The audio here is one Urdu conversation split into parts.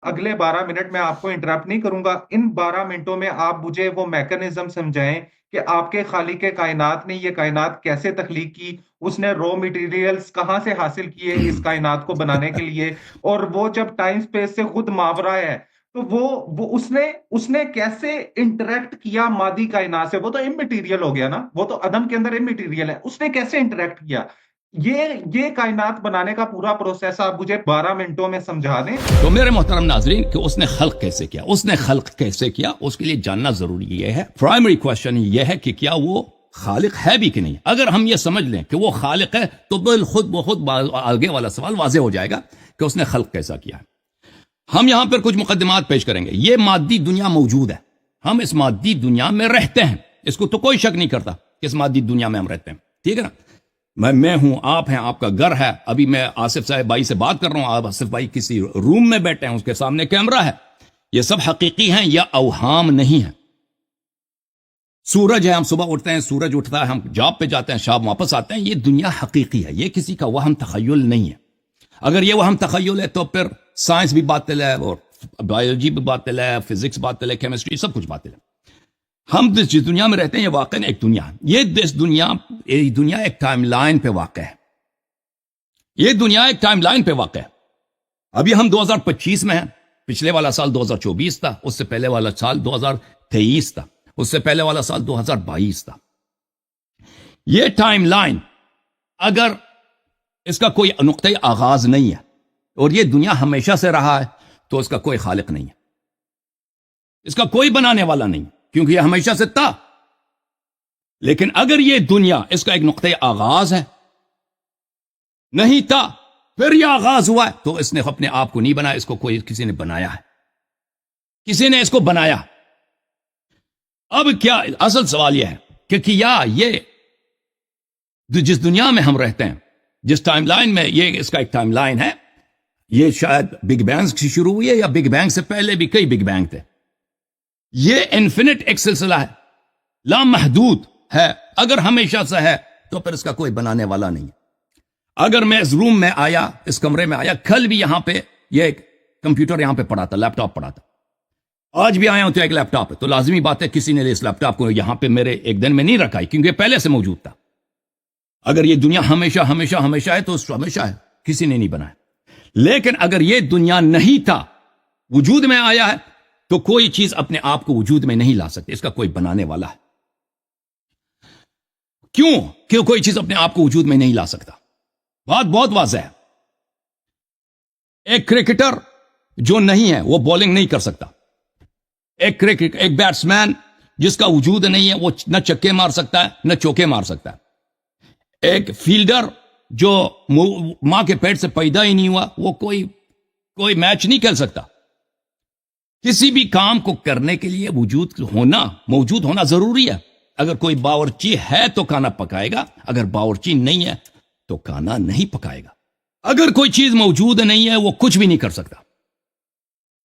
اگلے 12 منٹ میں آپ کو انٹرپٹ نہیں کروں گا، ان 12 منٹوں میں آپ مجھے وہ میکنزم سمجھائیں کہ آپ کے خالق کائنات نے یہ کائنات کیسے تخلیق کی، اس نے رو مٹیریلز کہاں سے حاصل کیے اس کائنات کو بنانے کے لیے، اور وہ جب ٹائم سپیس سے خود ماورا ہے تو وہ اس نے کیسے انٹریکٹ کیا مادی کائنات سے؟ وہ تو امٹیریل ہو گیا نا، وہ تو عدم کے اندر امٹیریل ہے، اس نے کیسے انٹریکٹ کیا؟ یہ کائنات بنانے کا پورا پروسیس آپ مجھے 12 منٹوں میں سمجھا دیں۔ تو میرے محترم ناظرین کہ اس نے خلق کیسے کیا، اس نے خلق کیسے کیا، اس کے لیے جاننا ضروری یہ ہے، پرائمری کوشچن یہ ہے کہ کیا وہ خالق ہے بھی کہ نہیں۔ اگر ہم یہ سمجھ لیں کہ وہ خالق ہے تو بالخود بخود آگے والا سوال واضح ہو جائے گا کہ اس نے خلق کیسا کیا۔ ہم یہاں پر کچھ مقدمات پیش کریں گے۔ یہ مادی دنیا موجود ہے، ہم اس مادی دنیا میں رہتے ہیں، اس کو تو کوئی شک نہیں کرتا کہ اس مادی دنیا میں ہم رہتے ہیں، ٹھیک ہے نا۔ میں ہوں، آپ ہیں، آپ کا گھر ہے، ابھی میں آصف صاحب بھائی سے بات کر رہا ہوں، آپ آصف بھائی کسی روم میں بیٹھے ہیں، اس کے سامنے کیمرہ ہے، یہ سب حقیقی ہیں یا اوہام نہیں ہیں۔ سورج ہے، ہم صبح اٹھتے ہیں، سورج اٹھتا ہے، ہم جاب پہ جاتے ہیں، شام واپس آتے ہیں، یہ دنیا حقیقی ہے، یہ کسی کا وہم تخیل نہیں ہے۔ اگر یہ وہم تخیل ہے تو پھر سائنس بھی باطل ہے، اور بایولوجی بھی باطل ہے، فزکس باطل ہے، کیمسٹری سب کچھ باطل ہے۔ ہم جس دنیا میں رہتے ہیں یہ واقعی ایک دنیا ہے، یہ دنیا ایک ٹائم لائن پہ واقع ہے، یہ دنیا ایک ٹائم لائن پہ واقع ہے۔ ابھی ہم 2025 میں ہیں، پچھلے والا سال 2024 تھا، اس سے پہلے والا سال 2023 تھا، اس سے پہلے والا سال 2022 تھا۔ یہ ٹائم لائن اگر اس کا کوئی نقطۂ آغاز نہیں ہے اور یہ دنیا ہمیشہ سے رہا ہے تو اس کا کوئی خالق نہیں ہے، اس کا کوئی بنانے والا نہیں، کیونکہ یہ ہمیشہ سے تھا۔ لیکن اگر یہ دنیا اس کا ایک نقطۂ آغاز ہے، نہیں تھا پھر یہ آغاز ہوا ہے، تو اس نے اپنے آپ کو نہیں بنایا، اس کو کسی نے بنایا ہے، کسی نے اس کو بنایا۔ اب کیا اصل سوال یہ ہے کہ کیا یہ جس دنیا میں ہم رہتے ہیں، جس ٹائم لائن میں، یہ اس کا ایک ٹائم لائن ہے، یہ شاید بگ بینگ سے شروع ہوئی ہے یا بگ بینگ سے پہلے بھی کئی بگ بینگ تھے۔ یہ انفینٹ ایک سلسلہ ہے، لامحدود ہے۔ اگر ہمیشہ سے ہے تو پھر اس کا کوئی بنانے والا نہیں۔ اگر میں اس روم میں آیا، اس کمرے میں آیا، کل بھی یہاں پہ یہ کمپیوٹر یہاں پہ پڑا تھا، لیپ ٹاپ پڑا تھا، آج بھی آیا ہوں تو ایک لیپ ٹاپ ہے، تو لازمی بات ہے کسی نے اس لیپ ٹاپ کو یہاں پہ میرے ایک دن میں نہیں رکھا ہے، کیونکہ پہلے سے موجود تھا۔ اگر یہ دنیا ہمیشہ ہمیشہ ہمیشہ ہے تو ہمیشہ ہے، کسی نے نہیں بنایا۔ لیکن اگر یہ دنیا نہیں تھا، وجود میں آیا ہے، تو کوئی چیز اپنے آپ کو وجود میں نہیں لا سکتی، اس کا کوئی بنانے والا ہے۔ کیوں کوئی چیز اپنے آپ کو وجود میں نہیں لا سکتا؟ بات بہت واضح ہے۔ ایک کرکٹر جو نہیں ہے وہ بولنگ نہیں کر سکتا، ایک بیٹسمین جس کا وجود نہیں ہے وہ نہ چکے مار سکتا ہے نہ چوکے مار سکتا ہے، ایک فیلڈر جو ماں کے پیٹ سے پیدا ہی نہیں ہوا وہ کوئی میچ نہیں کھیل سکتا۔ کسی بھی کام کو کرنے کے لیے موجود ہونا ضروری ہے۔ اگر کوئی باورچی ہے تو کھانا پکائے گا، اگر باورچی نہیں ہے تو کھانا نہیں پکائے گا۔ اگر کوئی چیز موجود نہیں ہے وہ کچھ بھی نہیں کر سکتا۔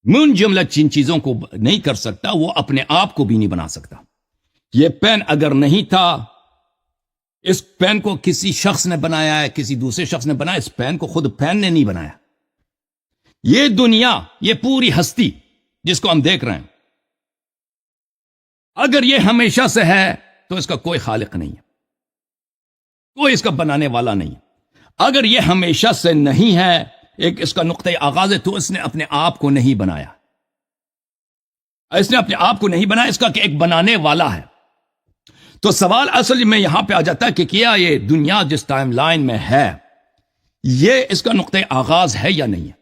من جملہ جن چیزوں کو نہیں کر سکتا وہ اپنے آپ کو بھی نہیں بنا سکتا۔ یہ پین اگر نہیں تھا، اس پین کو کسی شخص نے بنایا ہے، کسی دوسرے شخص نے بنایا، اس پین کو خود پین نے نہیں بنایا۔ یہ دنیا، یہ پوری ہستی جس کو ہم دیکھ رہے ہیں، اگر یہ ہمیشہ سے ہے تو اس کا کوئی خالق نہیں ہے، کوئی اس کا بنانے والا نہیں ہے۔ اگر یہ ہمیشہ سے نہیں ہے، ایک اس کا نقطۂ آغاز ہے، تو اس نے اپنے آپ کو نہیں بنایا، اس نے اپنے آپ کو نہیں بنایا، اس کا کہ ایک بنانے والا ہے۔ تو سوال اصل میں یہاں پہ آ جاتا ہے کہ کیا یہ دنیا جس ٹائم لائن میں ہے، یہ اس کا نقطۂ آغاز ہے یا نہیں ہے؟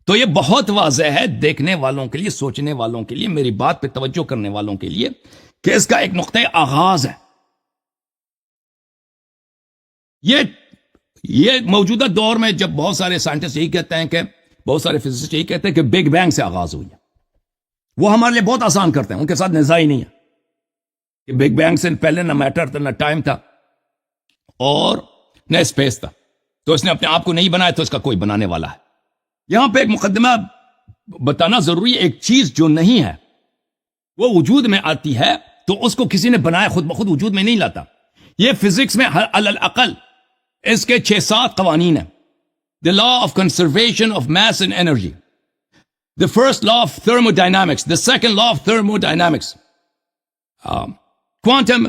تو یہ بہت واضح ہے دیکھنے والوں کے لیے، سوچنے والوں کے لیے، میری بات پہ توجہ کرنے والوں کے لیے، کہ اس کا ایک نقطۂ آغاز ہے۔ یہ موجودہ دور میں جب بہت سارے سائنٹسٹ یہی کہتے ہیں، کہ بہت سارے فزسسٹ یہی کہتے ہیں کہ بگ بینگ سے آغاز ہوئی ہے، وہ ہمارے لیے بہت آسان کرتے ہیں، ان کے ساتھ نزاع ہی نہیں ہے کہ بگ بینگ سے پہلے نہ میٹر تھا، نہ ٹائم تھا، اور نہ اسپیس تھا، تو اس نے اپنے آپ کو نہیں بنایا، تو اس کا کوئی بنانے والا ہے۔ یہاں پہ ایک مقدمہ بتانا ضروری ہے، ایک چیز جو نہیں ہے وہ وجود میں آتی ہے تو اس کو کسی نے بنایا، خود بخود وجود میں نہیں لاتا۔ یہ فزکس میں علی الاقل اس کے 6-7 قوانین ہیں۔ The law of conservation of mass and energy، The first law of thermodynamics, the second law of thermodynamics, quantum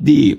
the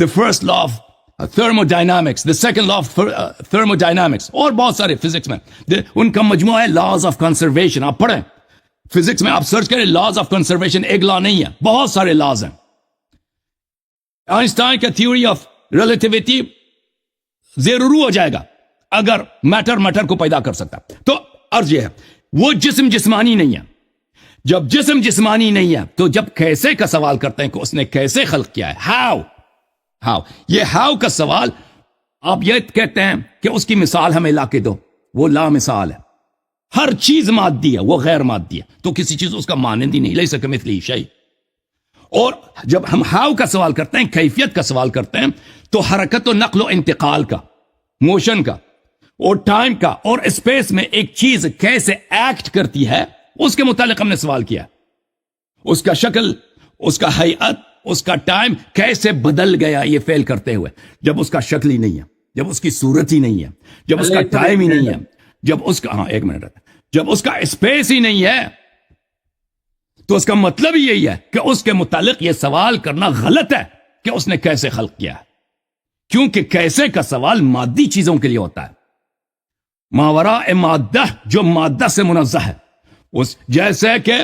the first law of thermodynamics, the second law of thermodynamics, اور بہت سارے فزکس میں ان کا مجموعہ ہے laws of conservation. آپ پڑھیں فزکس میں، آپ سرچ کریں laws of conservation. ایک لا نہیں ہے، بہت سارے laws ہیں. آئنسٹائن کا تھیوری آف ریلیٹیوٹی ضرور ہو جائے گا اگر میٹر کو پیدا کر سکتا. تو عرض یہ ہے وہ جسم جسمانی نہیں ہے. جب جسم جسمانی نہیں ہے تو جب کیسے کا سوال کرتے ہیں کہ اس نے کیسے خلق کیا ہے، ہاؤ، یہ ہاؤ کا سوال آپ یہ کہتے ہیں کہ اس کی مثال ہمیں لا کے دو، وہ لا مثال ہے. ہر چیز مادی ہے، وہ غیر مادی ہے، تو کسی چیز اس کا مانند ہی نہیں، لیس کمثلہ شیء. اور جب ہم ہاؤ کا سوال کرتے ہیں، کیفیت کا سوال کرتے ہیں، تو حرکت و نقل و انتقال کا، موشن کا اور ٹائم کا اور اسپیس میں ایک چیز کیسے ایکٹ کرتی ہے اس کے متعلق ہم نے سوال کیا. اس کا شکل، اس کا ہیئت، اس کا ٹائم کیسے بدل گیا یہ فیل کرتے ہوئے، جب اس کا شکل ہی نہیں ہے، جب اس کی صورت ہی نہیں ہے، جب اس کا ٹائم ہی نہیں ہے، جب اس کا ایک منٹ، جب اس کا اسپیس ہی نہیں ہے، تو اس کا مطلب ہی یہی ہے کہ اس کے متعلق یہ سوال کرنا غلط ہے کہ اس نے کیسے خلق کیا ہے. کیونکہ کیسے کا سوال مادی چیزوں کے لیے ہوتا ہے، ماوراء مادہ، جو مادہ سے منزہ ہے. اس جیسے کہ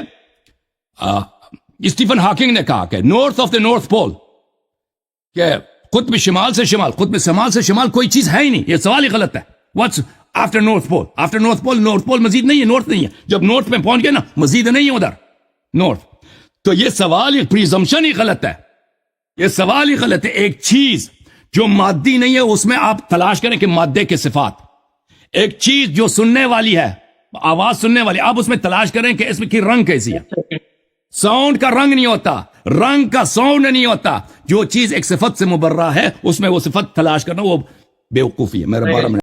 اسٹیفن ہاکنگ نے کہا کہ نارتھ آف دا نارتھ پول، کہ قطب شمال سے شمال، قطب شمال سے شمال کوئی چیز ہے ہی نہیں. یہ سوال ہی غلط ہے. واٹس آفٹر نارتھ پول؟ آفٹر نارتھ پول، نارتھ پول مزید نہیں ہے، نارتھ نہیں ہے. جب نارتھ پہ پہنچ گئے نا، مزید نہیں ہے ادھر نارتھ. تو یہ سوال، یہ پریزمپشن ہی غلط ہے، یہ سوال ہی غلط ہے. ایک چیز جو مادی نہیں ہے اس میں آپ تلاش کریں کہ مادے کے صفات. ایک چیز جو سننے والی ہے، آواز سننے والی، آپ اس میں تلاش کریں کہ اس میں کی رنگ کیسی ہے. ساؤنڈ کا رنگ نہیں ہوتا، رنگ کا ساؤنڈ نہیں ہوتا. جو چیز ایک صفت سے مبرہ ہے اس میں وہ صفت تلاش کرنا وہ بیوقوفی ہے. میرا 12 منٹ